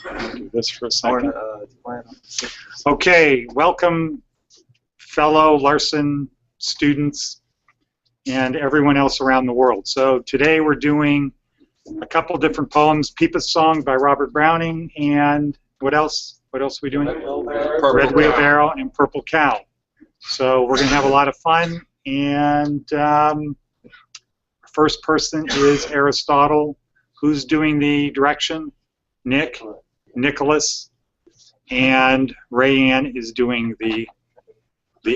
Do this for a second. Okay, welcome fellow Larson students and everyone else around the world. So today we're doing a couple different poems, Pipa's Song by Robert Browning, and what else? What else are we doing? Red Wheelbarrow and Purple Cow. So we're going to have a lot of fun, and first person is Aristotle. Who's doing the direction? Nick, Nicholas, and Rayanne is doing the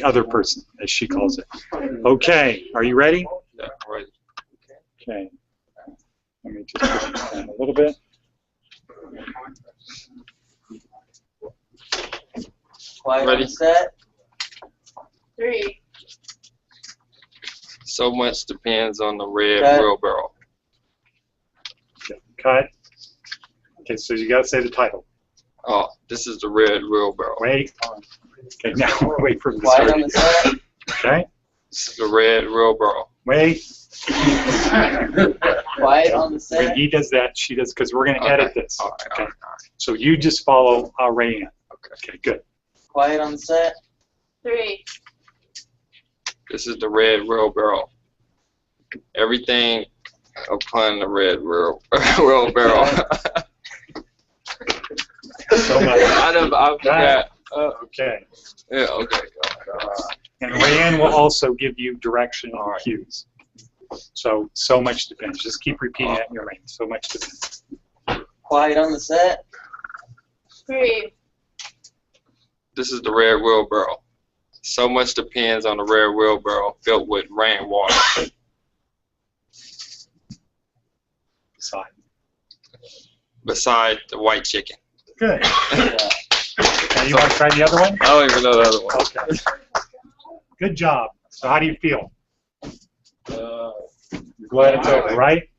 other person, as she calls it. Okay, are you ready? Yeah, ready. Okay. Let me just put this down a little bit. Quiet Ready? on set. 3. So much depends on the red Cut. wheelbarrow. Okay, cut. Okay, so you got to say the title. Oh, this is the red wheelbarrow. Wait. Okay, now wait for the Quiet on the start. set. Okay, This is the red wheelbarrow. wait. Quiet on the When set. he does that, she does, because we're going to Okay. edit this. All right, Okay. all right, all right. So you just follow Rayanne. Okay, good. Quiet on the set. 3. This is the red wheelbarrow. Everything upon the red wheelbarrow. So much. I forgot. Okay. Yeah, okay. And Rayanne will also give you direction All right. cues. So much depends. Just keep repeating that in your mind. So much depends. Quiet on the set. 3. This is the red wheelbarrow. So much depends on the red wheelbarrow filled with rainwater. Decide. Beside the white chicken. Good. Yeah. Okay, you want to try the other one? I don't even know the other one. Okay. Good job. So how do you feel? You're glad it's over, right?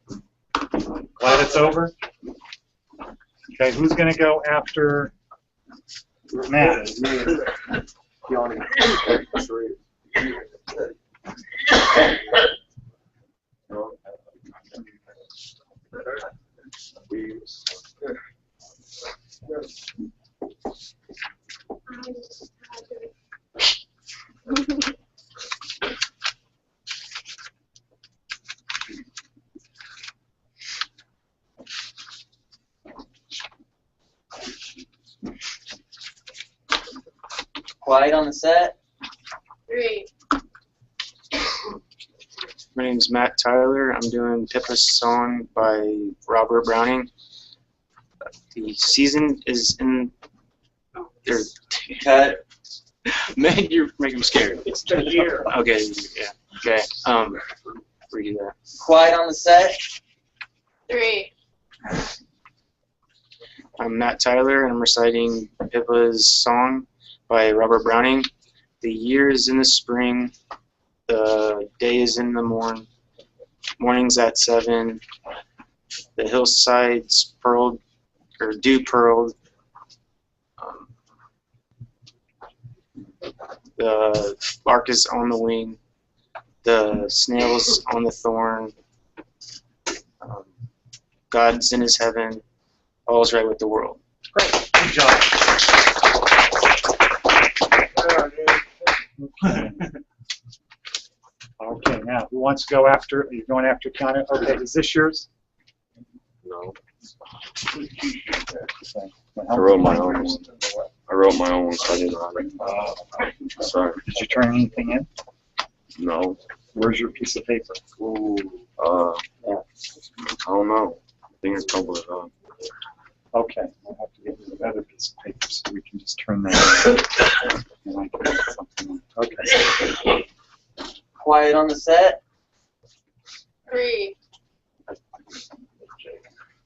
Glad it's over? Okay, who's going to go after Matt? Quiet on the set. 3. My name is Matt Tyler. I'm doing Pipa's Song by Robert Browning. The season is in. Cut. Man, you're making me scared. It's the year. Okay, yeah. Okay. Read that. Quiet on the set. 3. I'm Matt Tyler, and I'm reciting Pipa's Song by Robert Browning. The year is in the spring. The day is in the morn. Morning's at 7. The hillsides pearled, or dew pearled. The bark is on the wing. The snail's on the thorn. God's in his heaven. All's right with the world. Great. Good job. Okay, now who wants to go after? Are you going after Keanu? Okay, is this yours? No. Okay. I wrote my own. I wrote my own, so I didn't write it. Sorry. Did you turn anything in? No. Where's your piece of paper? Ooh. I don't know. I think it's published. Okay, we'll have to get you another piece of paper so we can just turn that in. And I can put something in. Okay. Quiet on the set. 3.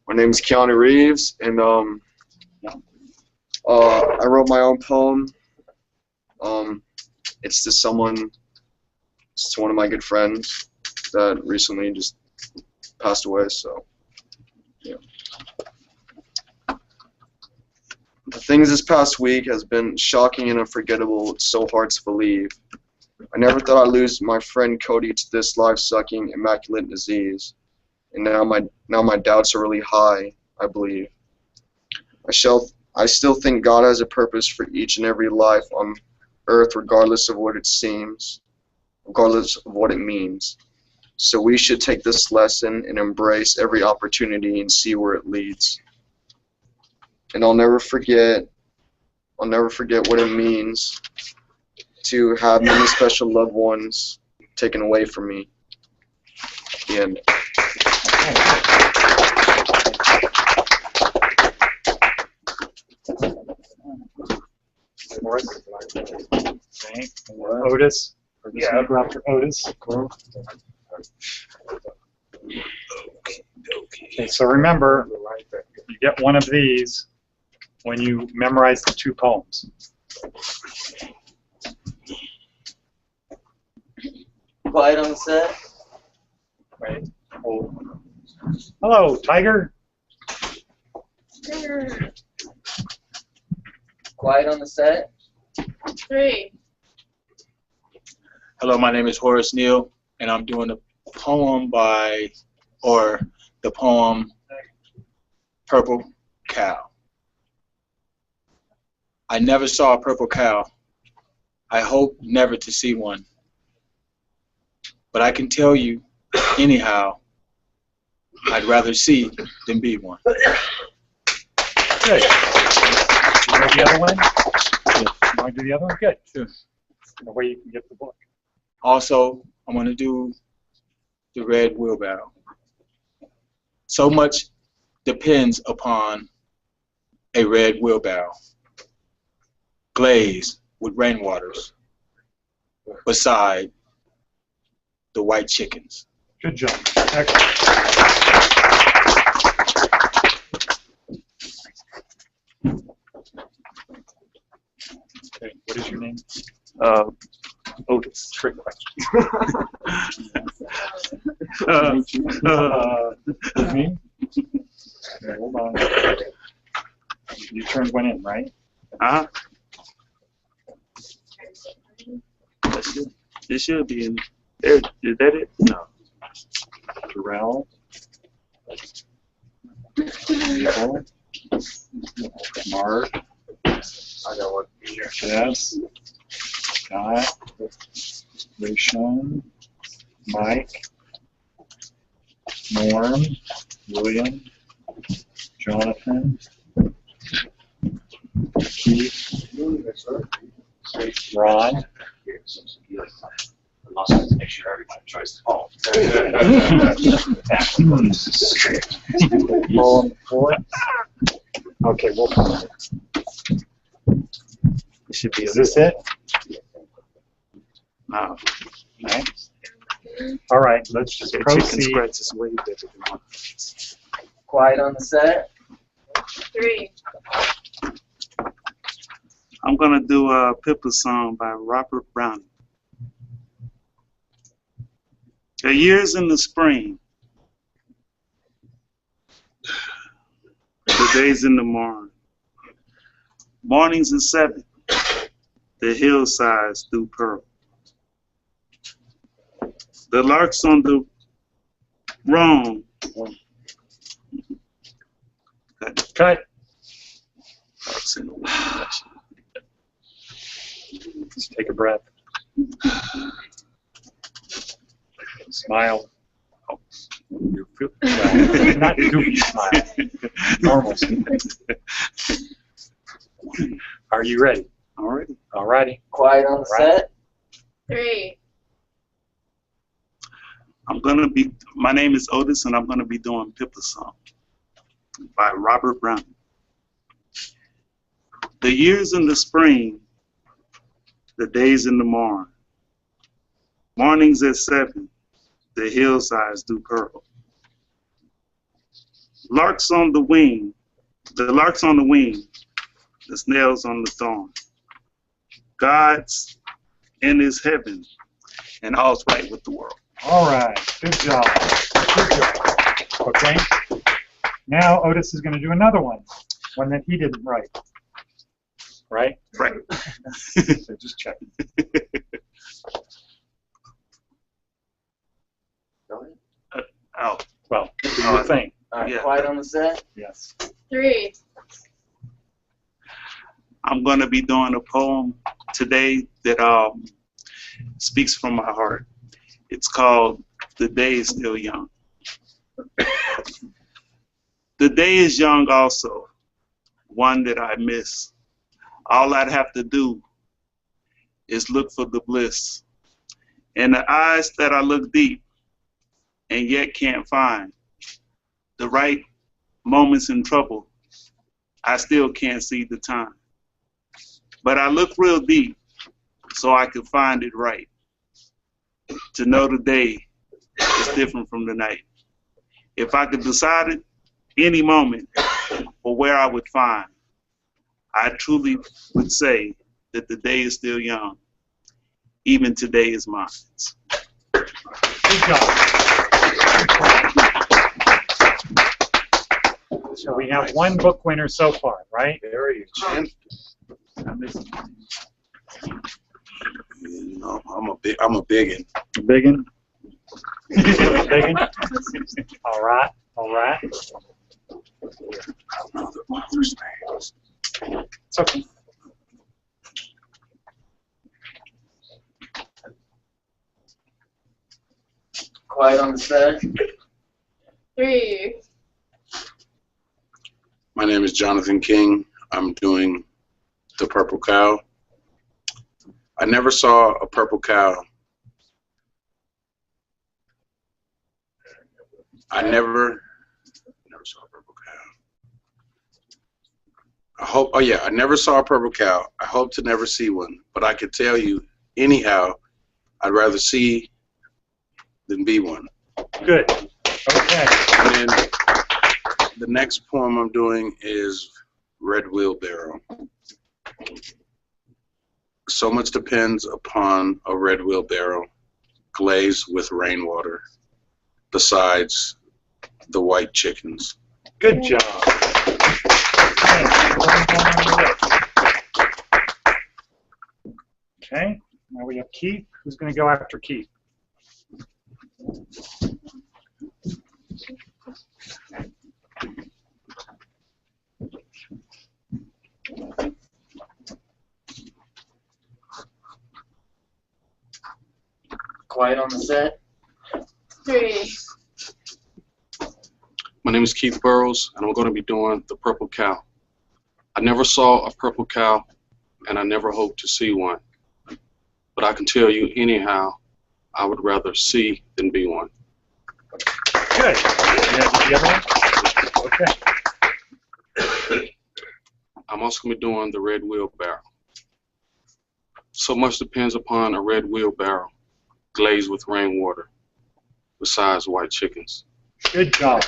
My name's Keanu Reeves, and I wrote my own poem. It's to someone. It's to one of my good friends that recently just passed away. So, yeah. The things this past week has been shocking and unforgettable. It's so hard to believe. I never thought I'd lose my friend Cody to this life-sucking, immaculate disease, and now my doubts are really high, I believe. I still think God has a purpose for each and every life on earth, regardless of what it seems, regardless of what it means. So we should take this lesson and embrace every opportunity and see where it leads. And I'll never forget what it means to have many special loved ones taken away from me. The end. Okay. Otis. Yeah. Dr. Otis. Okay, so remember, you get one of these when you memorize the 2 poems. Quiet on the set. Right. Oh. Hello, Tiger. Quiet on the set. 3. Hello, my name is Horace Neal, and I'm doing the poem Purple Cow. I never saw a purple cow. I hope never to see one. But I can tell you, anyhow, I'd rather see than be one. Good. You read the other one? You want to do the other one? Good. Sure. That way you can get the book. Also, I'm going to do the red wheelbarrow. So much depends upon a red wheelbarrow, glazed with rainwaters, beside the white chickens. Good job. Excellent. Okay, what is your name? Otis. Trick question. Me? Okay, hold on. You turned one in, right? It should be in there. Is that it? No. Terrell. Abel. Mark. I got one. Jess. Scott. Rayshon. Mike. Norm. William. Jonathan. Keith. Ron. Make sure everybody tries to call. Okay, we'll come. It should be. Is this it? No. Okay. All right, let's just Chicken proceed. spreads is way better than one. Quiet on the set. 3. I'm gonna do a Pipa song by Robert Browning. The years in the spring, the days in the morn, mornings in 7, the hillsides through pearl. The larks on the wrong. Cut. Larks in the wind. Just take a breath. Smile. Oh, you feel, well, not goofy smile. Normal smile. Are you ready? All right. All righty. Quiet on the set. 3. My name is Otis, and I'm gonna be doing Pipa song by Robert Brown. The years in the spring, the days in the morn, mornings at 7, the hillsides do pearl. Larks on the wing, the larks on the wing, the snails on the thorn. God's in his heaven, and all's right with the world. All right. Good job. Good job. Okay. Now Otis is going to do another one that he didn't write. Right? Right. So just check. Go ahead. Oh, Well, do your thing. All right. Yeah. Quiet on the set. Yes. 3. I'm going to be doing a poem today that speaks from my heart. It's called The Day is Still Young. The day is young also, one that I miss. All I'd have to do is look for the bliss. In the eyes that I look deep and yet can't find. The right moments in trouble, I still can't see the time. But I look real deep so I could find it right. To know the day is different from the night. If I could decide it, any moment or where I would find, I truly would say that the day is still young. Even today is mine. Good job. So we have one book winner so far, right? Very gentle. You know, I'm a biggin. Biggin? Biggin? All right, all right. It's okay. Quiet on the set. 3, My name is Jonathan King. I'm doing The Purple Cow. I never saw a purple cow. I never saw a purple cow. I never saw a purple cow. I hope to never see one, but I could tell you anyhow, I'd rather see than be one. Good. Okay. And then the next poem I'm doing is Red Wheelbarrow. So much depends upon a red wheelbarrow glazed with rainwater, besides the white chickens. Good job. Okay, now we have Keith. Who's going to go after Keith? Quiet on the set. 3, My name is Keith Burrows, and I'm going to be doing The Purple Cow. I never saw a purple cow, and I never hope to see one. But I can tell you anyhow, I would rather see than be one. Good. The other one? Okay. I'm also going to be doing The Red Wheelbarrow. So much depends upon a red wheelbarrow glazed with rainwater, besides white chickens. Good job.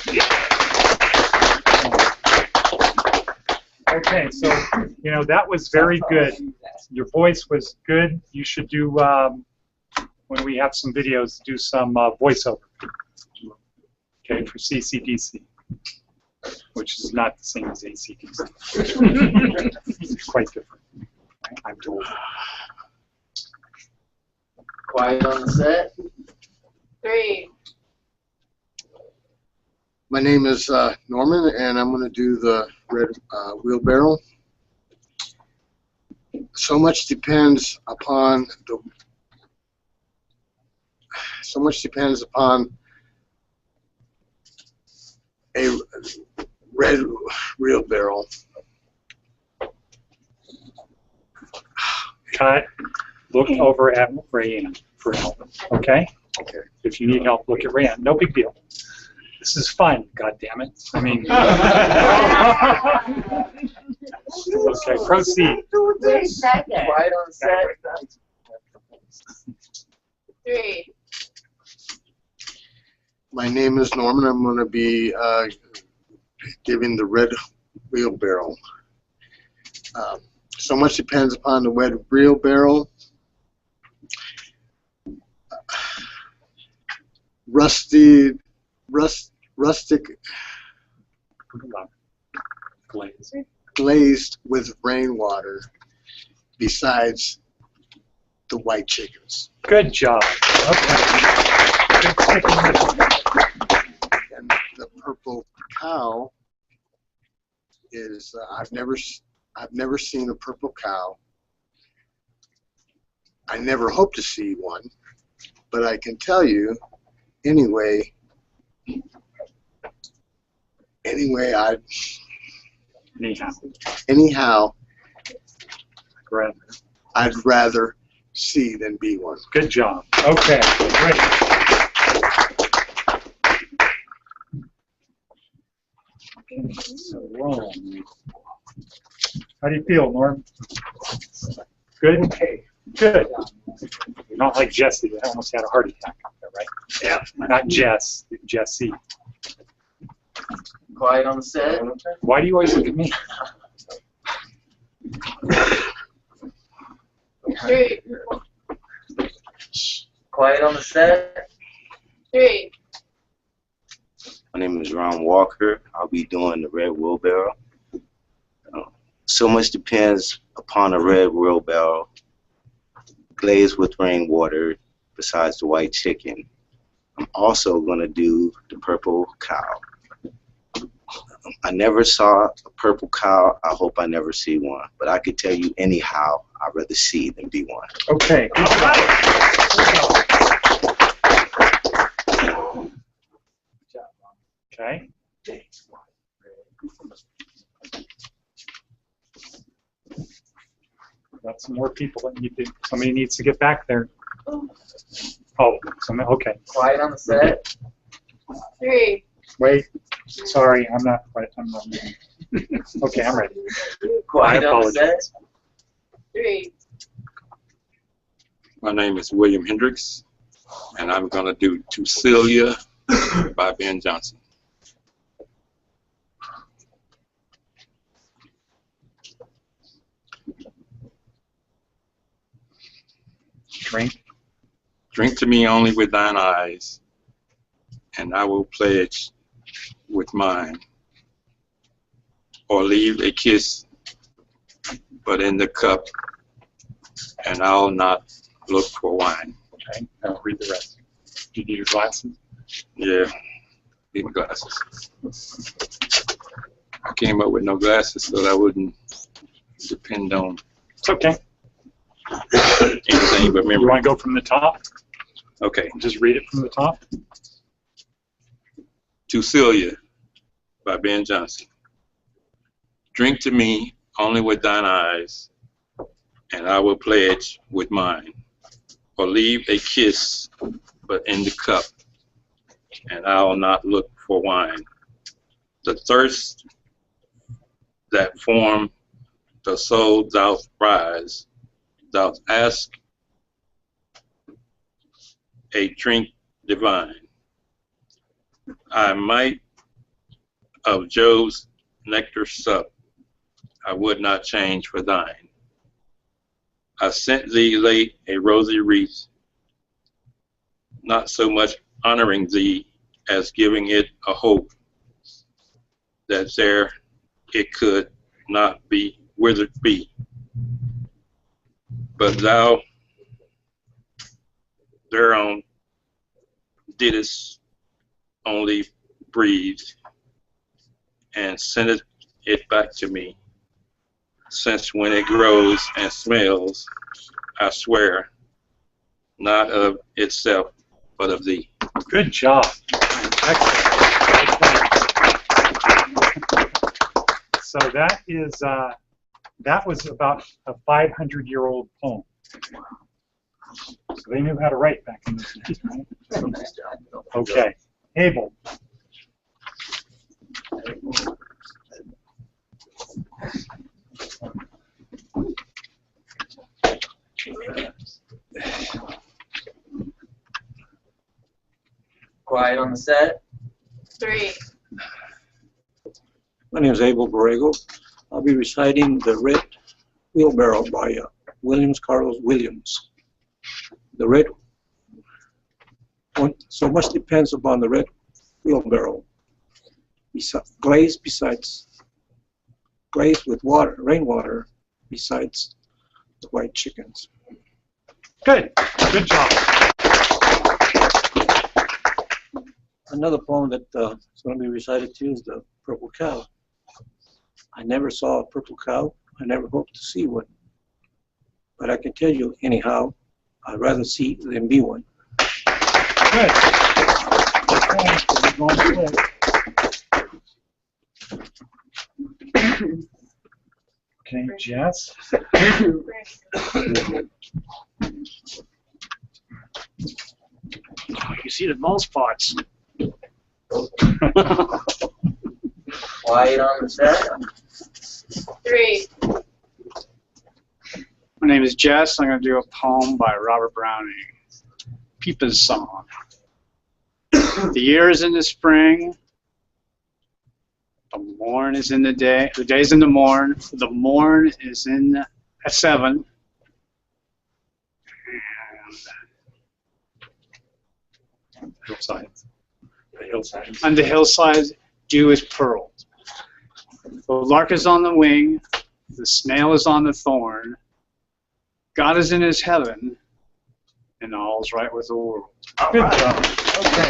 Okay, so, you know, that was very good. Your voice was good. You should do, when we have some videos, do some voiceover. Okay, for CCDC, which is not the same as ACDC. It's quite different, I'm told. Quiet on the set. 3, My name is Norman, and I'm going to do the Red Wheelbarrow. So much depends upon a red wheelbarrow. Cut. Look over at Rayanne for help, okay? Okay. If you need help, look at Rayanne. No big deal. This is fun, goddammit. I mean, okay, proceed. Quiet on the set. 3, My name is Norman. I'm going to be giving the Red Wheelbarrow. So much depends upon the red wheelbarrow. Rustic glazed with rainwater, besides the white chickens. Good job. Okay. Good sticking with it. And the purple cow is I've never I've never seen a purple cow. I never hope to see one, but I can tell you, anyway, anyhow, Correct. I'd rather see than be one. Good job. Okay, great. Okay, so Rome. How do you feel, Norm? Good? Okay, good. You're not like Jesse that almost had a heart attack, right? Yeah. Not Jess, Jesse. Quiet on the set. Why do you always look at me? 3, Quiet on the set. 3, My name is Ron Walker. I'll be doing the red wheelbarrow. So much depends upon a red wheelbarrow glazed with rainwater besides the white chicken. I'm also going to do the purple cow. I never saw a purple cow. I hope I never see one. But I could tell you anyhow, I'd rather see than be one. Okay. Good job. Okay. Got some more people that need to. Somebody needs to get back there. Oh, okay. Quiet on the set. 3, Wait. Sorry, I'm not quite. I'm not ready. Okay, I'm ready. Quiet on the set. 3, My name is William Hendricks, and I'm going to do To Celia by Ben Jonson. Drink. Drink to me only with thine eyes, and I will pledge with mine, or leave a kiss but in the cup, and I'll not look for wine. Okay, I'll read the rest. Do you need your glasses? Yeah, need my glasses. I came up with no glasses so that I wouldn't depend on It's okay. anything but You memory. want to go from the top? Okay. Just read it from the top. To Celia by Ben Jonson. Drink to me only with thine eyes, and I will pledge with mine, or leave a kiss but in the cup, and I'll not look for wine. The thirst that form the soul thou rise, thou ask a drink divine. I might of Jove's nectar sup, I would not change for thine. I sent thee late a rosy wreath, not so much honoring thee as giving it a hope that there it could not be withered be. But thou thereon didst only breathe, and sent it back to me, since when it grows and smells, I swear, not of itself, but of thee. Good job. Excellent. So that is that was about a 500-year-old poem. So they knew how to write back in those days, right? Okay. Abel. Quiet on the set. 3, My name is Abel Borrego. I'll be reciting The Red Wheelbarrow by Carlos Williams. The red, so much depends upon the red wheelbarrow. Glazed with water, rainwater, besides the white chickens. Good. Good job. Another poem that is going to be recited too is The Purple Cow. I never saw a purple cow. I never hope to see one. But I can tell you anyhow, I'd rather see than be one. Good. Okay, so we're going quick. Okay, Jess. You see the ball spots. Quiet on the set. 3. My name is Jess. I'm going to do a poem by Robert Browning. Pipa's Song. The year is in the spring. The morn is in the day. The day's in the morn. The morn is in at 7. Hillsides. The hillsides. On the hillsides, dew is pearled. The lark is on the wing. The snail is on the thorn. God is in his heaven, and all's right with the world. Good job. Okay.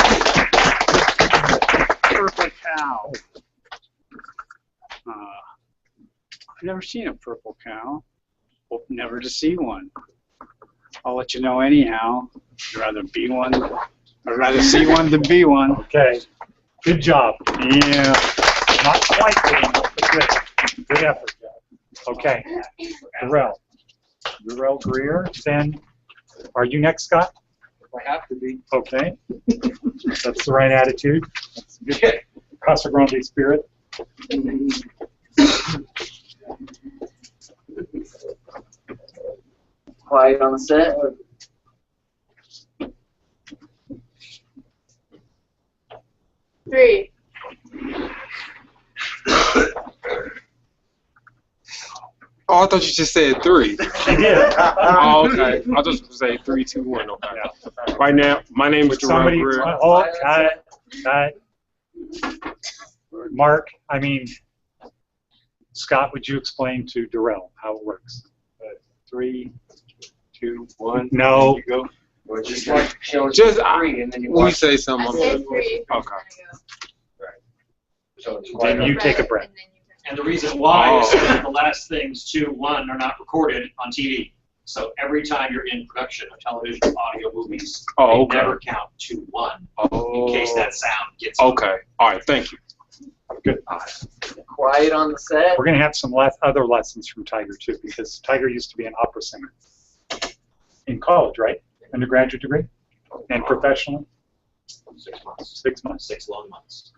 Purple cow. I've never seen a purple cow. Hope never to see one. I'll let you know anyhow. I'd rather be one. I'd rather see one than be one. Okay. Good job. Yeah. Not quite good, but good. Good effort, Jeff. Okay. Darrell Greer. Then, are you next, Scott? I have to be. Okay. That's the right attitude. That's good. Casa Grande spirit. Quiet on the set. 3. Oh, I thought you just said 3. I did. Oh, okay. I just was say 3, 2, 1. Okay. Yeah. Right now, my name is Darrell Somebody. Greer. Oh, Mark, Scott, would you explain to Darrell how it works? 3, 2, 1. No. There you go. Or just like show us Just 3 and then you When you watch. say I something, said 3. Okay. So it's Then quiet on you the take a set. breath. And the reason why Oh. is that the last things 2, 1 are not recorded on TV. So every time you're in production of television, audio, movies, Oh, they okay. never count 2, 1 Oh. in case that sound gets. Okay. All right. Thank you. Good. Quiet on the set. We're going to have some other lessons from Tiger, too, because Tiger used to be an opera singer. In college, right? Undergraduate degree? And professionally? 6 months. 6 months. 6 long months.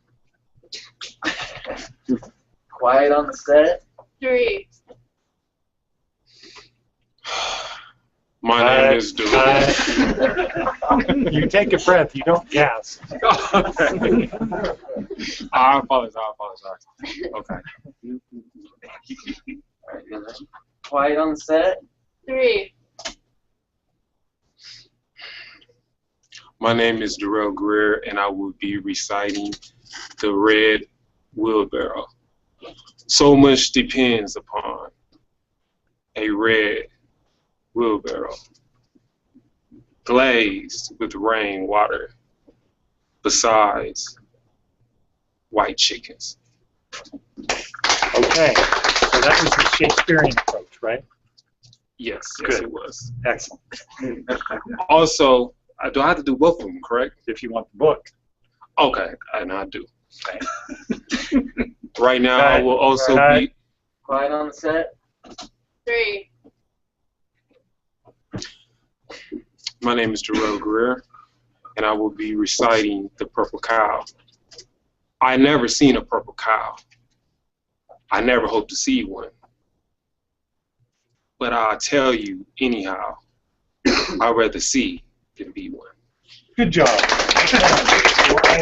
Quiet on the set. 3. My name is Darrell. You take a breath. You don't gas. I apologize. Okay. Quiet on the set. 3. My name is Darrell Greer, and I will be reciting the Red Wheelbarrow. So much depends upon a red wheelbarrow, glazed with rainwater, besides white chickens. Okay. So that was the Shakespearean approach, right? Yes, Good. it was. Excellent. Also, do I have to do both of them, correct? If you want the book. Okay, and I do. Right now, I will also Cut. be. Quiet on the set. 3. My name is Darrell Greer, and I will be reciting the Purple Cow. I never seen a purple cow. I never hope to see one. But I'll tell you anyhow, I'd rather see than be one. Good job. Okay.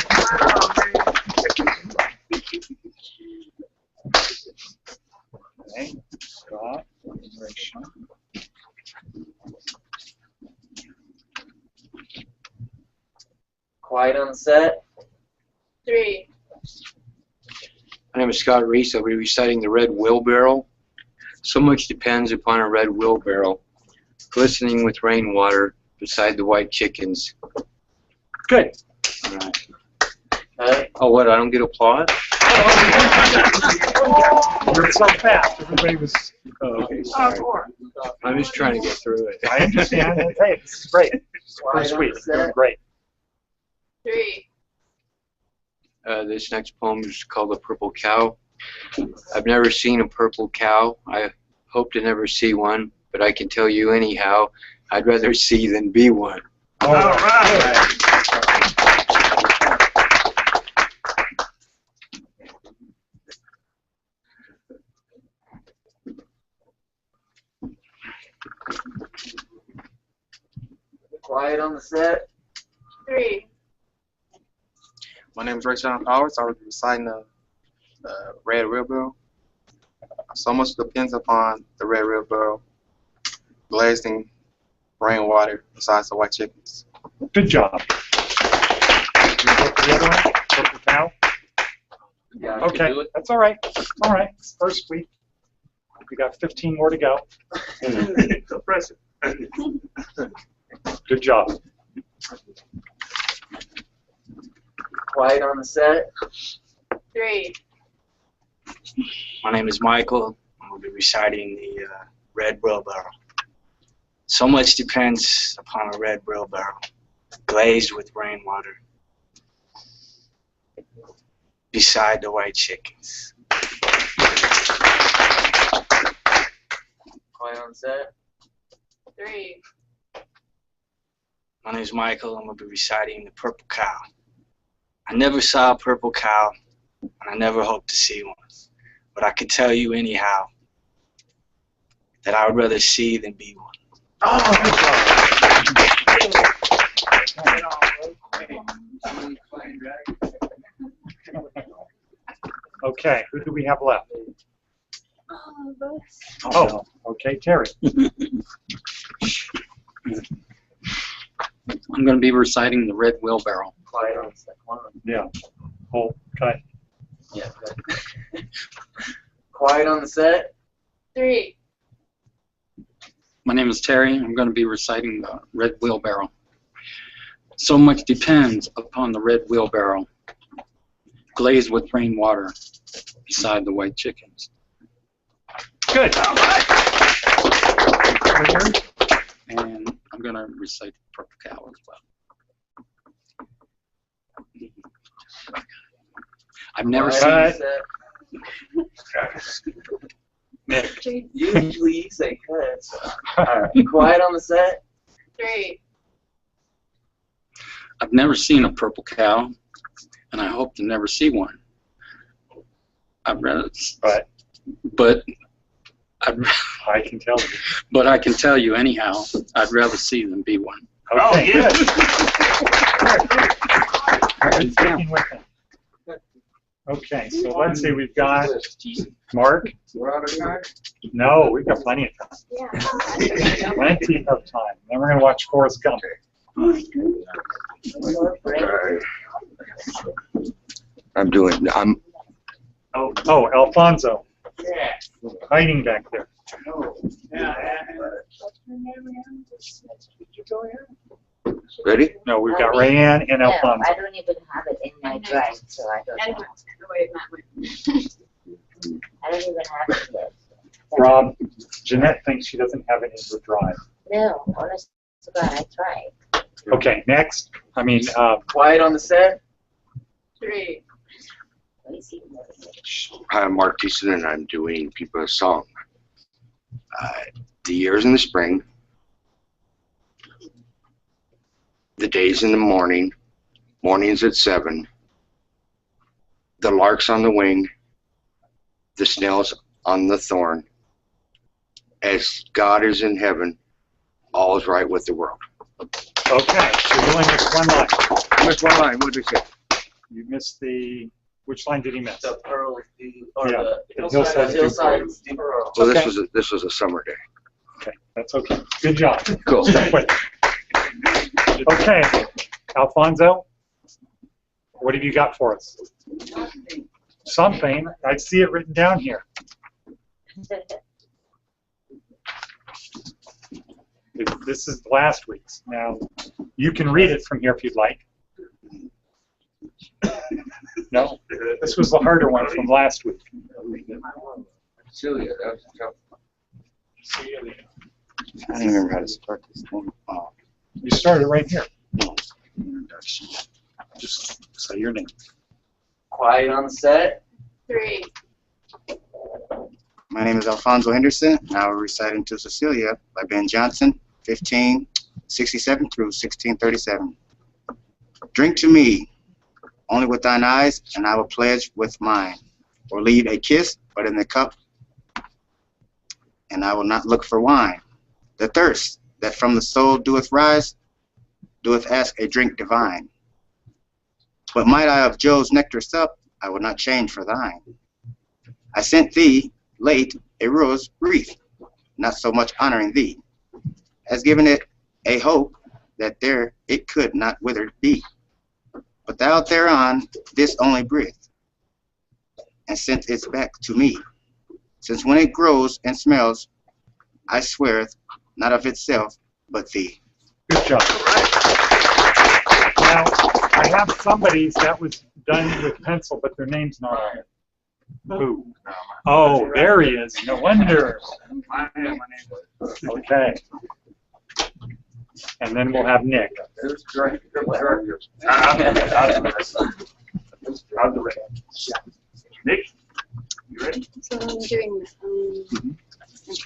Scott. Quiet on the set. 3. My name is Scott Reese. I'll be reciting the Red Wheelbarrow. So much depends upon a red wheelbarrow, glistening with rainwater beside the white chickens. Good. All right. Okay. Oh, what? I don't get applause? You're so fast. Everybody was. Oh, okay. Sorry. I'm just trying to get through it. I understand. Hey, this is great. Quiet First on week. the You're doing set. great. 3, This next poem is called The Purple Cow. I've never seen a purple cow. I hope to never see one, but I can tell you anyhow, I'd rather see than be one. All right. Quiet on the set. 3, My name is Rayshawn Powers. I will be reciting the red wheelbarrow. So much depends upon the red wheelbarrow, glazing rainwater besides the white chickens. Good job. The other one, purple cow. Yeah, I can Okay, do it. that's all right. All right, it's first week. We got 15 more to go. So pressure. Good job. Quiet on the set. 3, My name is Michael. I will be reciting the red wheelbarrow. So much depends upon a red wheelbarrow, glazed with rainwater, beside the white chickens. Quiet on the set. 3, My name is Michael. I'm going to be reciting the purple cow. I never saw a purple cow, and I never hope to see one. But I can tell you anyhow that I would rather see than be one. Okay, who do we have left? oh, Oh, okay, Terry. I'm going to be reciting the red wheelbarrow. Quiet on the set. One. Yeah. Hold, cut. Yeah. Good. Quiet on the set. 3, My name is Terry. I'm going to be reciting the red wheelbarrow. So much depends upon the red wheelbarrow, glazed with rainwater beside the white chickens. Good. All right. And I'm going to recite the purple cow as well. I've never Quiet seen on the set. Usually you say cut. So. Quiet on the set. 3, I've never seen a purple cow, and I hope to never see one. I've read it, Right. but I can tell you. But I can tell you anyhow, I'd rather see than be one. Okay, yeah. good. Sticking with them. Okay, so let's see, we've got Mark. We're out of time. No, we've got plenty of time. yeah. Plenty of time. Then we're going to watch Forrest Gump. I'm Oh, Alfonso, Yeah. hiding back there. ready. No, we've got Rayanne and No, Alfonso. I don't even have it in my drive, so I don't And know. wait, Matt, wait. I don't even have it yet. Rob, Jeanette thinks she doesn't have it in her drive. No, honest to God, I tried. Okay, next. I mean, Quiet on the set. 3, Let me see. Hi, I'm Mark Thiessen, and I'm doing Pipa's song. The years in the spring, the days in the morning, mornings at 7, the larks on the wing, the snails on the thorn. As God is in heaven, all is right with the world. okay, so you only missed one line. Which one line? What did you say? You missed the, which line did he miss? The pearl, or Yeah, the the hillside's dew hillside's dew pearl. Well, Okay. this was a summer day. Okay, that's okay. Good job. Cool. Stick with it. Okay, Alfonso, what have you got for us? Something. I see it written down here. This is last week's. Now, you can read it from here if you'd like. No, this was the harder one from last week. Celia, that was tough. I don't even remember how to start this thing. Oh, You started right here. no. Introduction. Just say your name. Quiet on the set. 3. My name is Alfonso Henderson, and I will recite into Cecilia by Ben Jonson, 1567 through 1637. Drink to me, only with thine eyes, and I will pledge with mine, or leave a kiss but in the cup, and I will not look for wine. The thirst that from the soul doeth rise, doeth ask a drink divine. But might I of Jove's nectar sup, I would not change for thine. I sent thee, late, a rose wreath, not so much honoring thee, as giving it a hope that there it could not withered be. But thou thereon this only breath, and sent it back to me. Since when it grows and smells, I sweareth, not of itself, but thee. Good job. Now, I have somebody's that was done with pencil, but their name's not on it. Who? Oh, there he is. No wonder. Okay. And then we'll have Nick. Who's director? Nick, you ready? So I'm doing,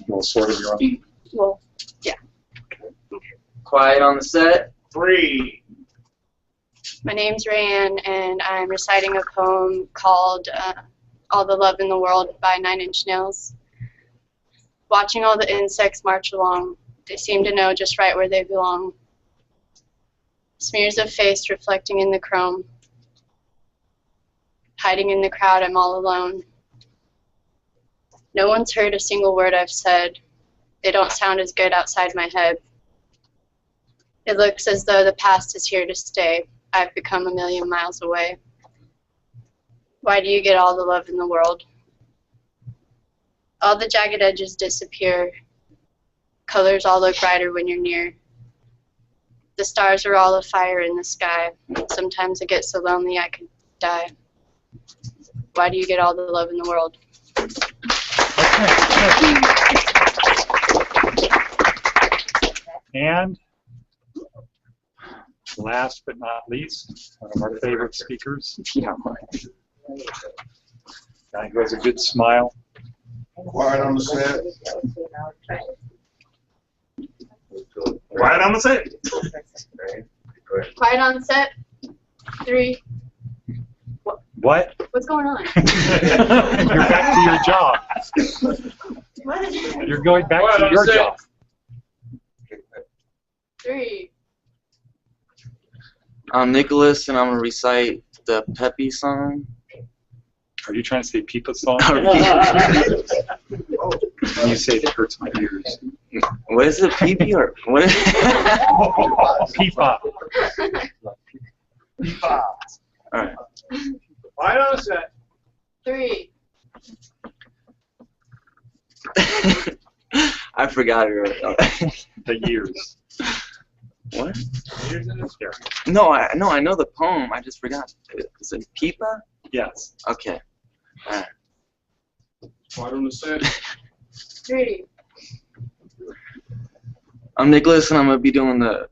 We'll sort of your own. well, yeah. Quiet on the set. 3. My name's Rayanne, and I'm reciting a poem called All the Love in the World by 9 Inch Nails. Watching all the insects march along, they seem to know just right where they belong. Smears of face reflecting in the chrome. Hiding in the crowd, I'm all alone. No one's heard a single word I've said. They don't sound as good outside my head. It looks as though the past is here to stay. I've become a million miles away. Why do you get all the love in the world? All the jagged edges disappear. Colors all look brighter when you're near. The stars are all afire in the sky. Sometimes I get so lonely I could die. Why do you get all the love in the world? And last but not least, one of our favorite speakers. Guy who has a good smile. Quiet on the set. Quiet on the set. Quiet on set. 3. What? What's going on? You're back to your job. What? You're going back to your job. 3. I'm Nicholas, and I'm going to recite the Peppy song. Are you trying to say Pipa song? You say it hurts my ears. What is it, Pipi or what? Pipa. Pipa. All right. Quiet on the set. 3. I forgot it. The years. What? Years in this area. No, I know the poem. I just forgot. Is it Pipa? Yes. Okay. All right. Quiet on the set. 3. I'm Nicholas, and I'm gonna be doing the.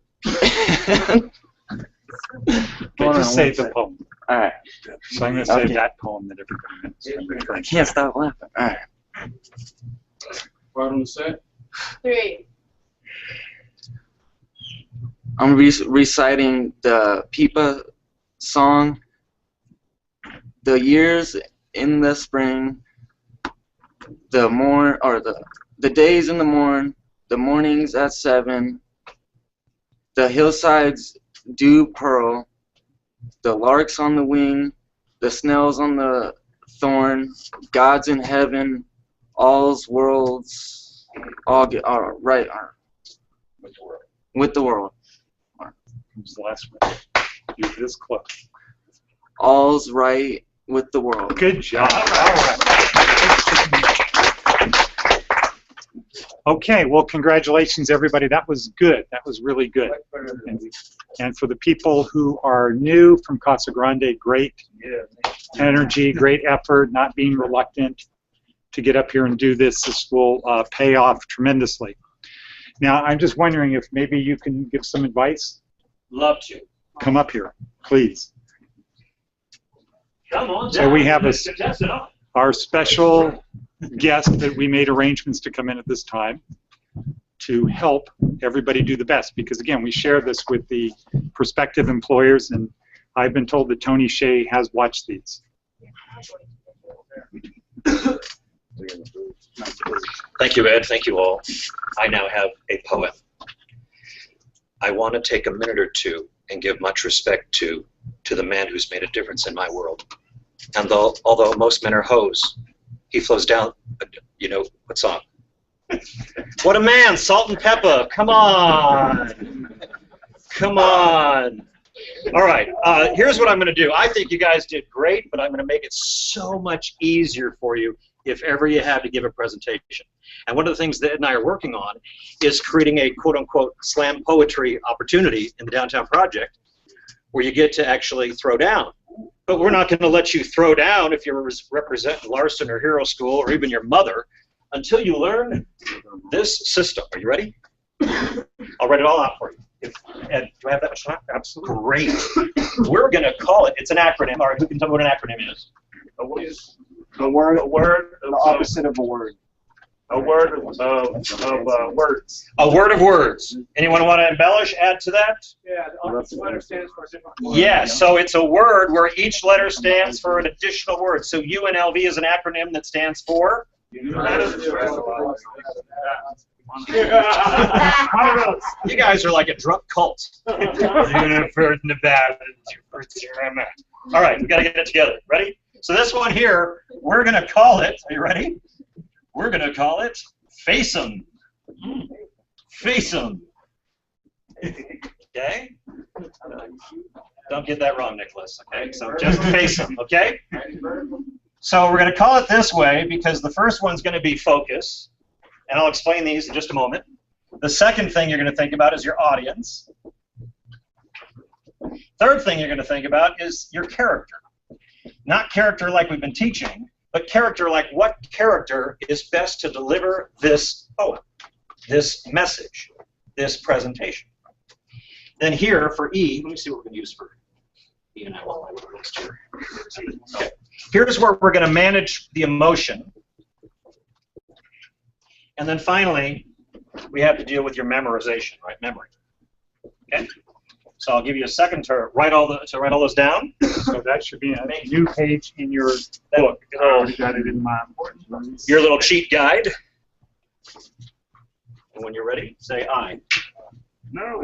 Just say the poem. All right. So I'm going to say Okay. that poem that everybody knows. I can't stop laughing. All right. Quiet on the set. 3. I'm reciting the Pipa song. The years in the spring, the days in the morn, the mornings at 7, the hillsides dew pearl, the larks on the wing, the snails on the thorn, gods in heaven, all's worlds, all get right with the world. Who's the last one? You're this close. All's right with the world. Good job. All right. Okay, well, congratulations, everybody. That was good. That was really good. And for the people who are new from Casa Grande, great. energy, great effort, not being reluctant to get up here and do this. This will pay off tremendously. Now, I'm just wondering if maybe you can give some advice. Love to. Come up here, please. Come on. So we have a our special guest that we made arrangements to come in at this time to help everybody do the best, because again, we share this with the prospective employers, and I've been told that Tony Shea has watched these. Thank you, Ed. Thank you all. I now have a poem. I want to take a minute or two and give much respect to the man who's made a difference in my world. And although most men are hoes, he flows down, you know what song? What a man, Salt and Peppa. Come on. Come on. All right, here's what I'm going to do. I think you guys did great, but I'm going to make it so much easier for you if ever you have to give a presentation. And one of the things that Ed and I are working on is creating a quote-unquote slam poetry opportunity in the Downtown Project where you get to actually throw down. But we're not going to let you throw down if you're representing Larson or Hero School or even your mother until you learn this system. Are you ready? I'll write it all out for you. Ed, do I have that much time? Absolutely. Great. We're going to call it, it's an acronym. All right, who can tell me what an acronym is? A word, the opposite of a word. A word of words. A word of words. Anyone want to embellish, add to that? Yeah, the letter stands for a different word. Yeah, so it's a word where each letter stands for an additional word. So UNLV is an acronym that stands for? You guys are like a drunk cult. All right, we got to get it together. Ready? So this one here, we're going to call it, are you ready? We're going to call it Face 'em. Face 'em. Okay? Don't get that wrong, Nicholas. Okay? So just face 'em, okay? So we're going to call it this way because the first one's going to be focus, and I'll explain these in just a moment. The second thing you're going to think about is your audience. Third thing you're going to think about is your character. Not character like we've been teaching, but character like what character is best to deliver this poem, this message, this presentation. Then here for E, let me see what we're going to use for E and I while I work next year. Okay. Here's where we're going to manage the emotion. And then finally, we have to deal with your memorization, right? Memory. Okay? So I'll give you a second to write all those down. So that should be a new page in your book. I already got it in my your little cheat guide. And when you're ready, say I. No,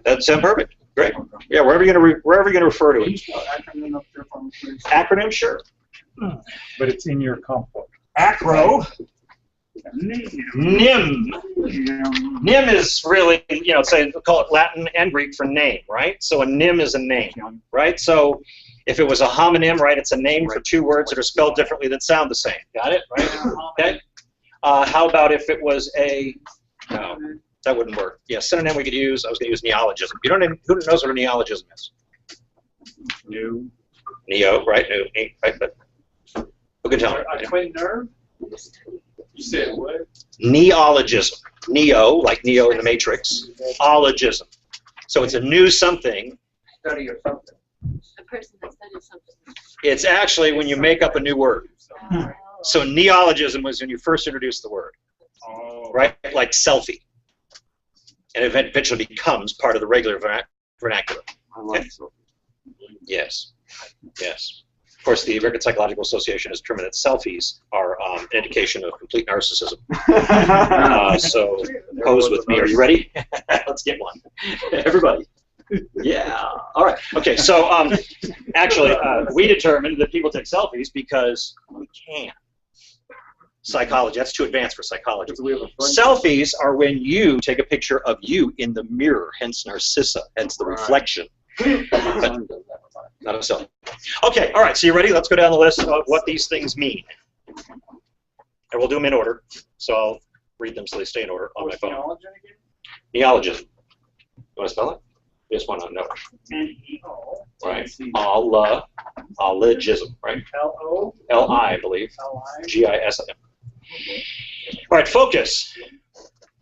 That's perfect. Great. Yeah, wherever you're gonna refer to it. Acronym, sure. But it's in your comp book. Acro. NIM. NIM is really, you know, say call it Latin and Greek for name, right? So a NIM is a name, right? So if it was a homonym, right, it's a name for two words that are spelled differently that sound the same. Got it? Right? Okay. How about if it was a, no, that wouldn't work. Yeah, synonym we could use, I was going to use neologism. You don't even, who knows what a neologism is? Neo, right? New, right? But who can tell me? A twin nerve? You said what? Neologism. Neo, like Neo in the Matrix. Ologism. So it's a new something. Study of something. A person that studies something. It's actually when you make up a new word. So neologism was when you first introduced the word. Right? Like selfie. And it eventually becomes part of the regular vernacular. I like selfie. Yes. Yes. Of course, the American Psychological Association has determined that selfies are an indication of complete narcissism. So, pose with me. Are you ready? Let's get one. Everybody. Yeah. All right. Okay. So, actually, we determined that people take selfies because we can. Psychology. That's too advanced for psychology. Selfies are when you take a picture of you in the mirror, hence narcissa, hence the reflection. But not a selfie. Okay, all right, so you ready? Let's go down the list of what these things mean. And we'll do them in order. So I'll read them so they stay in order on my phone. Neologism. You want to spell it? Just want to know. Right. Allogism, right? L-I, I believe. G-I-S-M. All right, focus.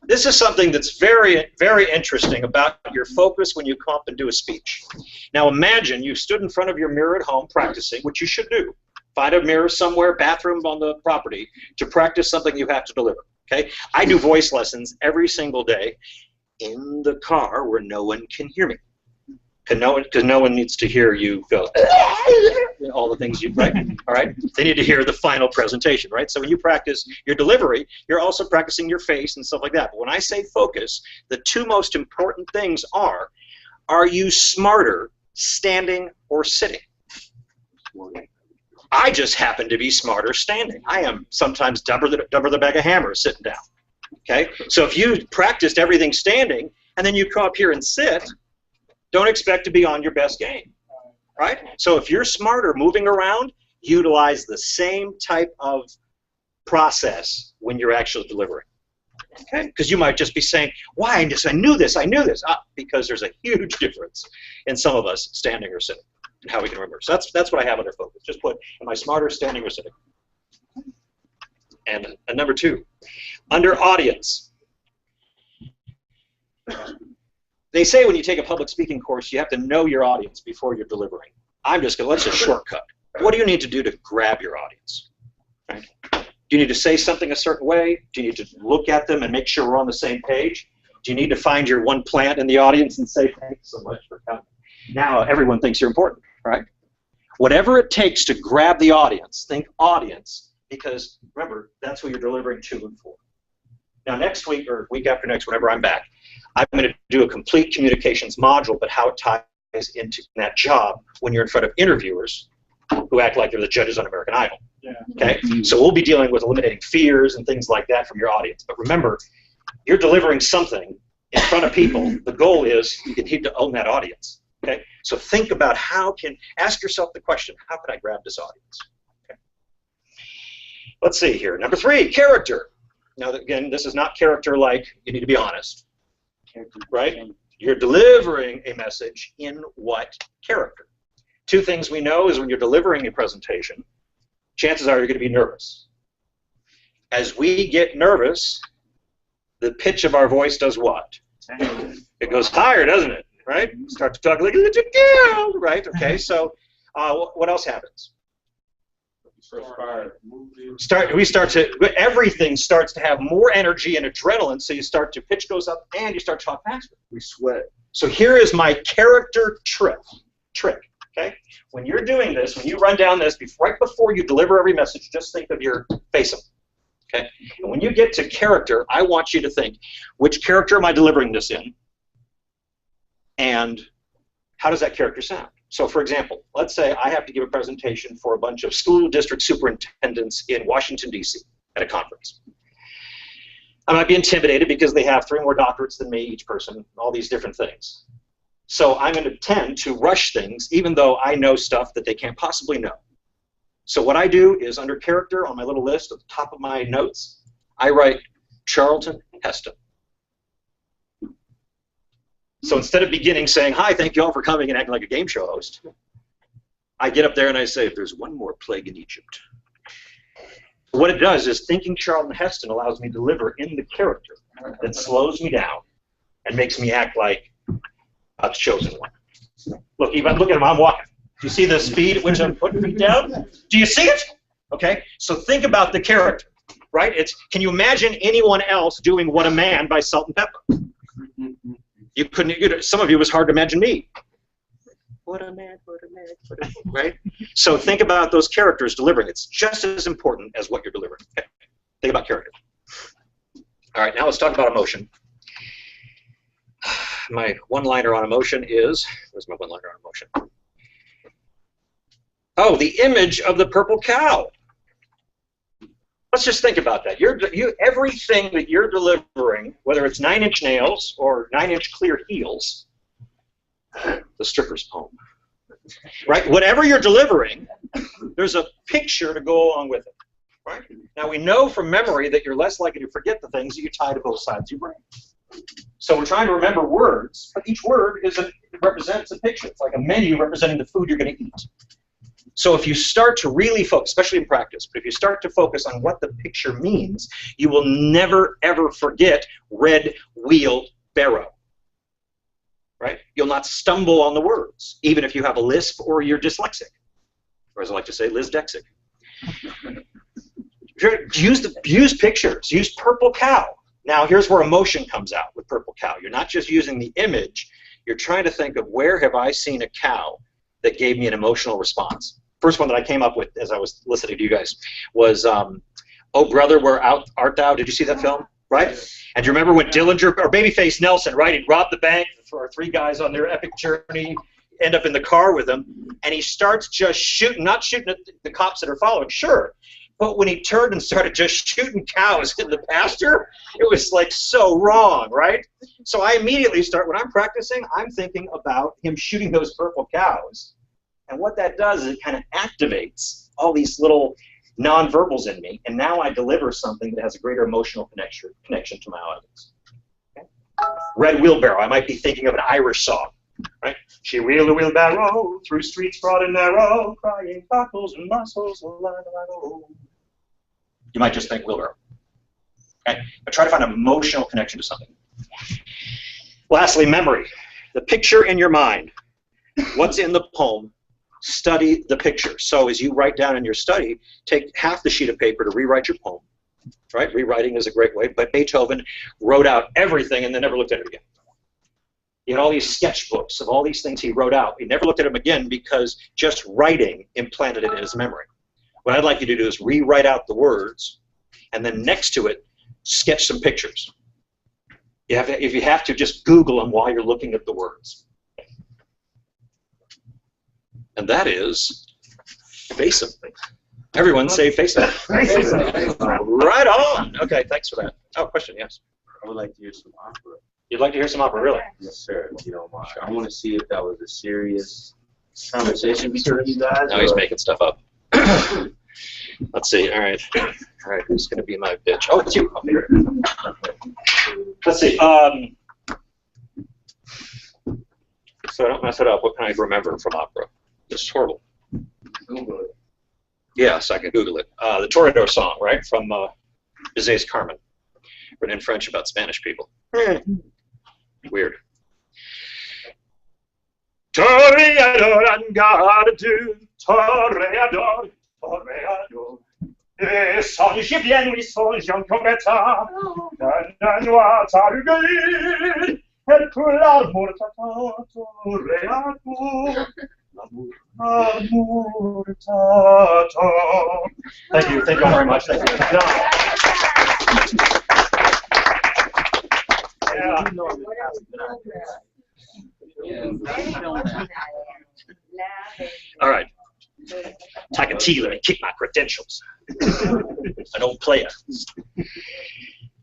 This is something that's very, very interesting about your focus when you come up and do a speech. Now imagine you stood in front of your mirror at home practicing, which you should do. Find a mirror somewhere, bathroom on the property, to practice something you have to deliver. Okay? I do voice lessons every single day in the car where no one can hear me. Because no one needs to hear you go, all the things you, right? All right? They need to hear the final presentation, right? So when you practice your delivery, you're also practicing your face and stuff like that. But when I say focus, the two most important things are you smarter standing or sitting? I just happen to be smarter standing. I am sometimes dumber the bag of hammers sitting down. Okay? So if you practiced everything standing, and then you come up here and sit, don't expect to be on your best game, right? So if you're smarter moving around, utilize the same type of process when you're actually delivering, okay? Because you might just be saying, why, I knew this. Because there's a huge difference in some of us standing or sitting and how we can remember. So that's what I have under focus. Just put, am I smarter standing or sitting? And number 2, under audience. They say when you take a public speaking course, you have to know your audience before you're delivering. Let's just shortcut. What do you need to do to grab your audience? Right? Do you need to say something a certain way? Do you need to look at them and make sure we're on the same page? Do you need to find your one plant in the audience and say, thanks so much for coming? Now everyone thinks you're important, right? Whatever it takes to grab the audience, think audience, because remember, that's who you're delivering to and for. Now next week, or week after next, whenever I'm back, I'm going to do a complete communications module, but how it ties into that job when you're in front of interviewers who act like they're the judges on American Idol. Yeah. Okay? So we'll be dealing with eliminating fears and things like that from your audience. But remember, you're delivering something in front of people. The goal is you need to own that audience. Okay? So think about ask yourself the question, how can I grab this audience? Okay. Let's see here. Number 3, character. Now, again, this is not character like you need to be honest. Right? You're delivering a message in what character? 2 things we know is when you're delivering a presentation, chances are you're going to be nervous. As we get nervous, the pitch of our voice does what? It goes higher, doesn't it? Right? Start to talk like a little girl, right? Okay, so what else happens? Everything starts to have more energy and adrenaline, so pitch goes up and you start to talk faster. We sweat. So here is my character trick, okay? When you're doing this, when you run down this, right before you deliver every message, just think of your face-up, okay? And when you get to character, I want you to think, which character am I delivering this in? And how does that character sound? So, for example, let's say I have to give a presentation for a bunch of school district superintendents in Washington, D.C. at a conference. I might be intimidated because they have 3 more doctorates than me, each person, all these different things. So I'm going to tend to rush things, even though I know stuff that they can't possibly know. So what I do is, under character, on my little list at the top of my notes, I write Charlton Heston. So instead of beginning saying, hi, thank you all for coming and acting like a game show host, I get up there and I say, there's one more plague in Egypt. What it does is thinking Charlton Heston allows me to deliver in the character that slows me down and makes me act like a chosen one. Look at him, I'm walking. Do you see the speed at which I'm putting feet down? Do you see it? Okay, so think about the character, right? Can you imagine anyone else doing What a Man by Salt and Pepper? You couldn't. Some of you, it was hard to imagine me. What a man, what a man, what a man, right? So think about those characters delivering. It's just as important as what you're delivering. Okay. Think about character. All right, now let's talk about emotion. My one-liner on emotion is, where's my one-liner on emotion? Oh, the image of the purple cow. Let's just think about that. Everything that you're delivering, whether it's 9-inch nails or 9-inch clear heels, the stripper's poem, right? Whatever you're delivering, there's a picture to go along with it, right? Now we know from memory that you're less likely to forget the things that you tie to both sides of your brain. So we're trying to remember words, but each word represents a picture. It's like a menu representing the food you're going to eat. So if you start to really focus, especially in practice, but if you start to focus on what the picture means, you will never, ever forget red wheelbarrow. Right? You'll not stumble on the words, even if you have a lisp or you're dyslexic. Or as I like to say, Lisdexic. Use pictures. Use purple cow. Now, here's where emotion comes out with purple cow. You're not just using the image. You're trying to think of where have I seen a cow that gave me an emotional response. First one that I came up with as I was listening to you guys was, Oh Brother, Where Art Thou? Did you see that film? Right? And do you remember when Dillinger, or Babyface Nelson, right? He robbed the bank for 3 guys on their epic journey, end up in the car with him, and he starts just shooting, not shooting at the cops that are following, sure, but when he turned and started just shooting cows in the pasture, it was like so wrong, right? So I immediately start, when I'm practicing, I'm thinking about him shooting those purple cows. And what that does is it kind of activates all these little nonverbals in me, and now I deliver something that has a greater emotional connection to my audience. Okay? Red Wheelbarrow, I might be thinking of an Irish song, right? She wheeled a wheelbarrow through streets broad and narrow, crying cockles and mussels. You might just think wheelbarrow. Okay? But try to find an emotional connection to something. Lastly, memory. The picture in your mind. What's in the poem? Study the picture. So as you write down in your study, take half the sheet of paper to rewrite your poem. Right? Rewriting is a great way, but Beethoven wrote out everything and then never looked at it again. He had all these sketchbooks of all these things he wrote out. He never looked at them again because just writing implanted it in his memory. What I'd like you to do is rewrite out the words, and then next to it, sketch some pictures. If you have to, just Google them while you're looking at the words. And that is face something. Everyone say face something. Right on. Okay, thanks for that. Oh, question, yes. I would like to hear some opera. You'd like to hear some opera, really? Yes, sir, if you don't mind. I want to see if that was a serious conversation between you guys. No, he's making stuff up. Let's see. All right. All right. Who's going to be my bitch? Oh, it's you. Oh, here. Let's see. So I don't mess it up. What can I remember from opera? This is horrible. Google it. Yes, I can Google it. The Toreador song, right, from Bizet's Carmen, written in French about Spanish people. Weird. Toreador and garde, toreador, toreador. Et songe bien, oui, songe en commettant, d'un noir tarugé, et pour l'amour tata, toreador. Thank you very much. Thank you. All right. Take a tea, let me kick my credentials. An old player.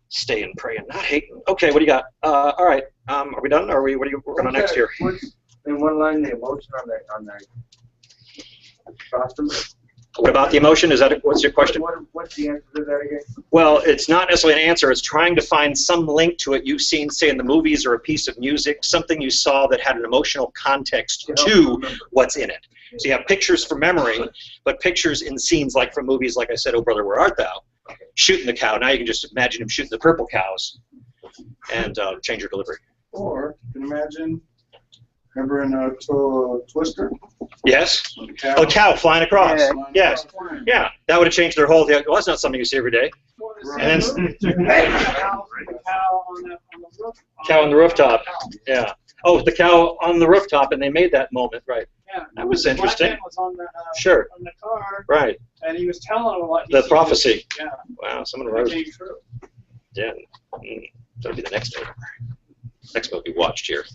Staying, praying, not hating. Okay, what do you got? All right. Are we done? Or are we? What are you working on next here? In one line, the emotion on the costume. What about the emotion? Is that what's your question? What's the answer to that again? Well, it's not necessarily an answer. It's trying to find some link to it you've seen, say, in the movies or a piece of music, something you saw that had an emotional context to what's in it. So you have pictures for memory, but pictures in scenes like from movies, like I said, Oh Brother, Where Art Thou? Shooting the cow. Now you can just imagine him shooting the purple cows and change your delivery. Or you can imagine, remember in Twister? Yes. The cow. Oh, the cow flying across. Yeah. Yes. Yeah. That would have changed their whole thing. Well, that's not something you see every day. And then cow on the rooftop. Yeah. Oh, the cow on the rooftop, and they made that moment, right? Yeah. That was interesting. Black man was on the, Sure. on the car, Right. and he was telling him what he The sees. prophecy. Yeah. Wow. Someone It wrote. came true. Yeah. That'll be the next movie. Next movie watched here.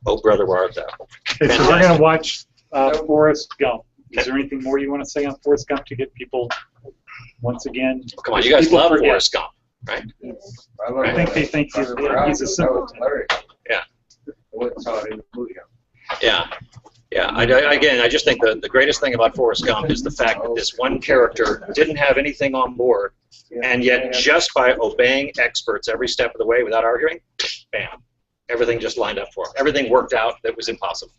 Oh Brother, Where Art Thou? Okay, so we're going to watch Forrest Gump. Is there anything more you want to say on Forrest Gump to get people, once again? Come on, you guys love Forrest Gump, right? I think they think he's a simpleton. Yeah. What saw it in the movie? Yeah. Yeah. Again, I just think the greatest thing about Forrest Gump is the fact that this one character didn't have anything on board, and yet just by obeying experts every step of the way without arguing, bam, everything just lined up for him. Everything worked out that was impossible,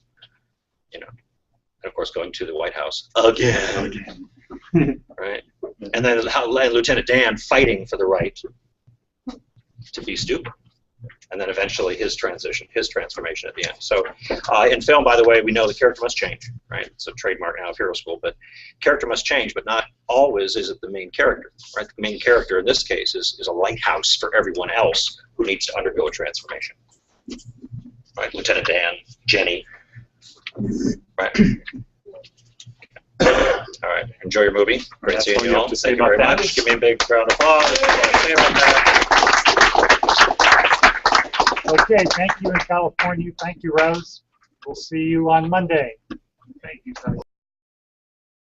you know. And of course, going to the White House again. Right? And then Lieutenant Dan fighting for the right to be stupid. And then eventually his transformation at the end. So in film, by the way, we know the character must change, right? It's a trademark now of Hero School, but character must change, but not always is it the main character, right? The main character in this case is a lighthouse for everyone else who needs to undergo a transformation. Right? Lieutenant Dan, Jenny, right? All right, enjoy your movie. Great seeing you all. Thank you very much. Give me a big round of applause. Okay, thank you in California. Thank you, Rose. We'll see you on Monday. Thank you, Rose.